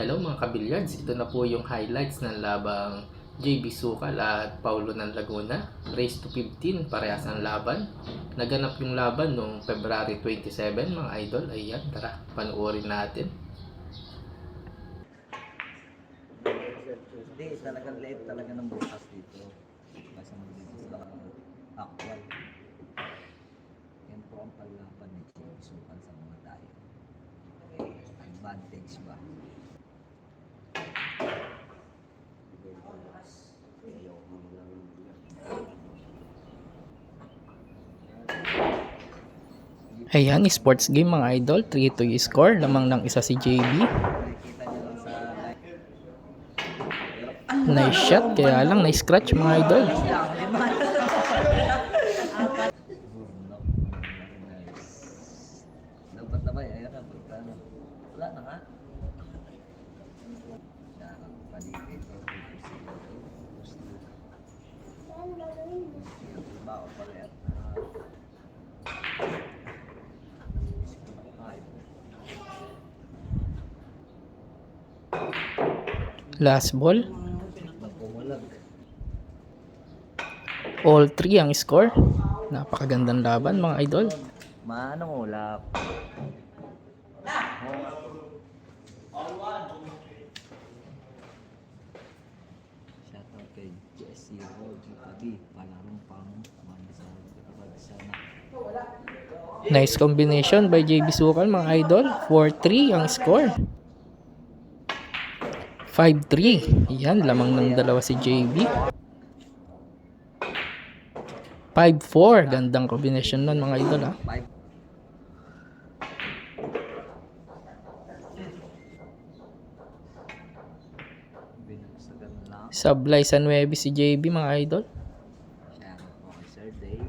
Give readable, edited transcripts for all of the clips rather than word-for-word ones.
Hello mga kabilyads, ito na po yung highlights ng labang JB Sukal at Paulo ng Laguna. Race to 15, parehas ang laban. Naganap yung laban noong February 27 mga idol. Ayan, tara, panuorin natin. Hindi, talagang late talaga ng bukas dito. Kasi magdidis lang ang actual. Yan po ang paglaban ni JB Sukal sa mga tayo. Advantage ba? Ayan, sports game mga idol. 3-2 yung score. Lamang ng isa si JB. Nakikita nyo lang sa Nice shot, kaya lang na-scratch mga idol. Dapat na ba? Ayan na. Wala na nga. Paligid ko. Bao pala yan. Last ball. Pumulag. All 3 ang score. Napakagandang laban mga idol. Manong ulap. Shoutout kay Jesse Rogi Tabi. Palarong pang sana. Nice combination by JB Sukal mga idol. 4-3 ang score. 5-3. Yan, lamang ng dalawa si JB. 5-4. Gandang combination nun mga idol ha. 5. Binagsagan lang. Sablay sa 9 si JB mga idol. Shoutout po kay Sir Day.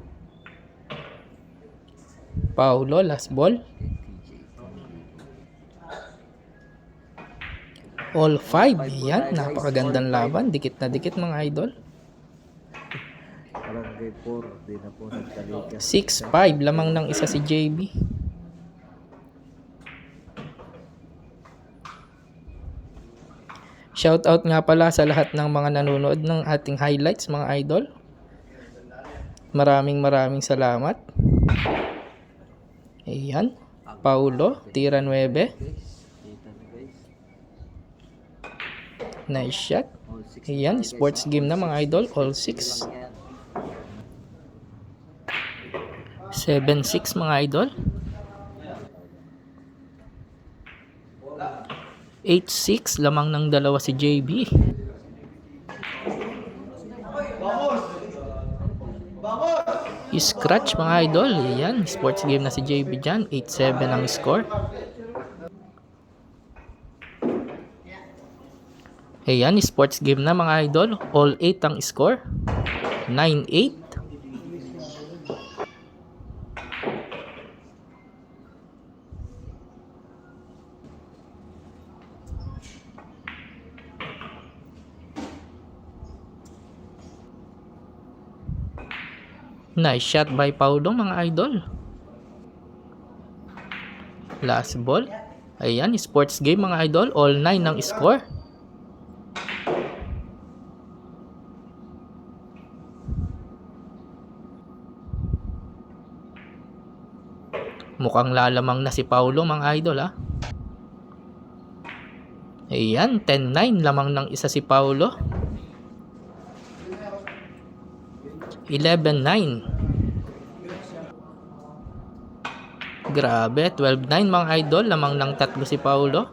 Paulo, last ball. Kay TJ Conley. All 5. Yan, napakagandang laban. Dikit na dikit mga idol. Barangay 4. Di na po nagkalikas. 6-5. Lamang ng isa si JB. Shoutout nga pala sa lahat ng mga nanonood ng ating highlights mga idol. Maraming salamat. Ayan. Paulo, tira 9. Guys, kita nyo guys. Nice shot. All 6 Ayan, sports game na mga idol. All 6. lang yan. 7-6 mga idol. 8-6. Lamang ng dalawa si JB. Scratch mga idol. Ayan, sports game na si JB dyan. 8-7 ang score. Ayan, sports game na mga idol. All 8 ang score. 9-8. Nice shot by Paulo mga idol. Last ball. Ayan, sports game mga idol. All 9 ang score. Mukhang lalamang na si Paulo mga idol ha. Ayan, 10-9 lamang ng isa si Paulo. 11-9. Grabe, 12-9 mga idol. Lamang ng tatlo si Paulo.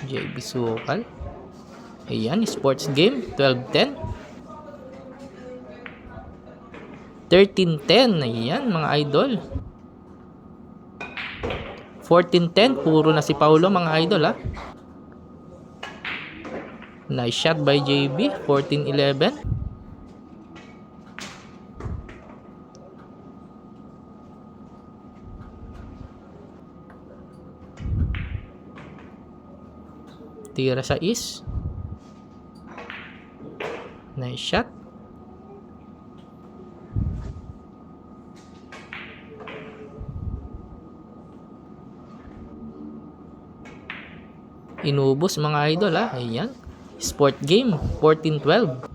JB Sukal. Ayan, sports game. 12-10. 13-10. Ayan mga idol. 14-10. Puro na si Paulo mga idol ha. Nice shot by JB. 14-11. Tira sa is. Nice shot. Inubos mga idol ha. Ayan. Sport game. 14-12.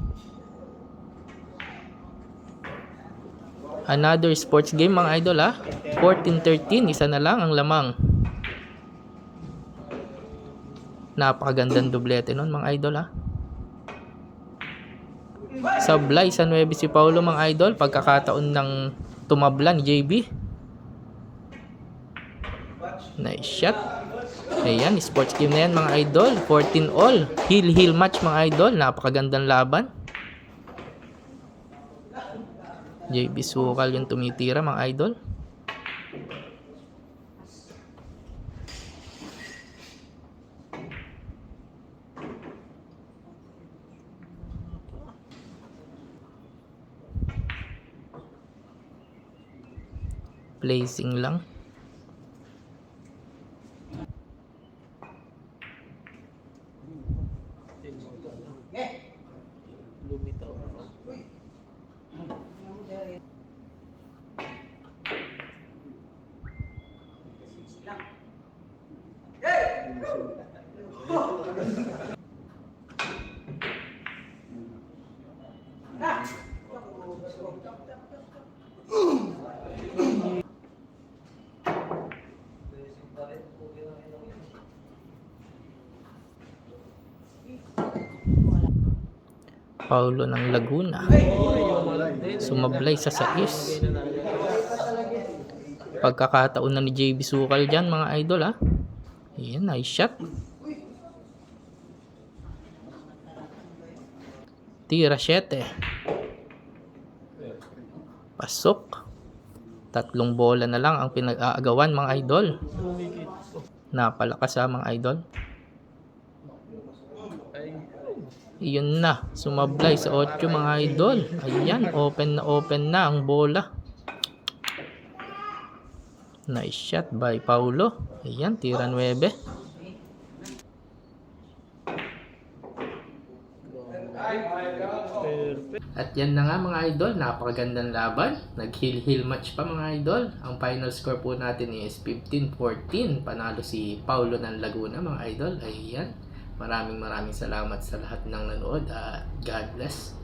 Another sports game mga idol ha. 14-13. Isa na lang ang lamang. Napakagandang doblete nun mga idol ha. Sablay sa 9 si Paulo mga idol. Pagkakataon ng tumabla ni JB. Nice shot. Ayan, sports game na yan mga idol. 14 all. Heel match mga idol. Napakagandang laban. JB Sukal yung tumitira mga idol. Placing lang. Paulo ng Laguna. Sumablay sa 6. Pagkakataon na ni JB Sukal dyan mga idol ha. Ayan, nice shot. Tira 7. Pasok. 3 bola na lang ang pinag-aagawan mga idol. Napalakas ha mga idol. Iyon na, sumablay sa 8 mga idol. Ayan, open na ang bola. Nice shot by Paulo. Ayan, tira 9. At yan na nga mga idol, napakagandang laban. Nag-heel match pa mga idol. Ang final score po natin is 15-14. Panalo si Paulo ng Laguna mga idol. Ayan. Maraming salamat sa lahat ng nanood at God bless.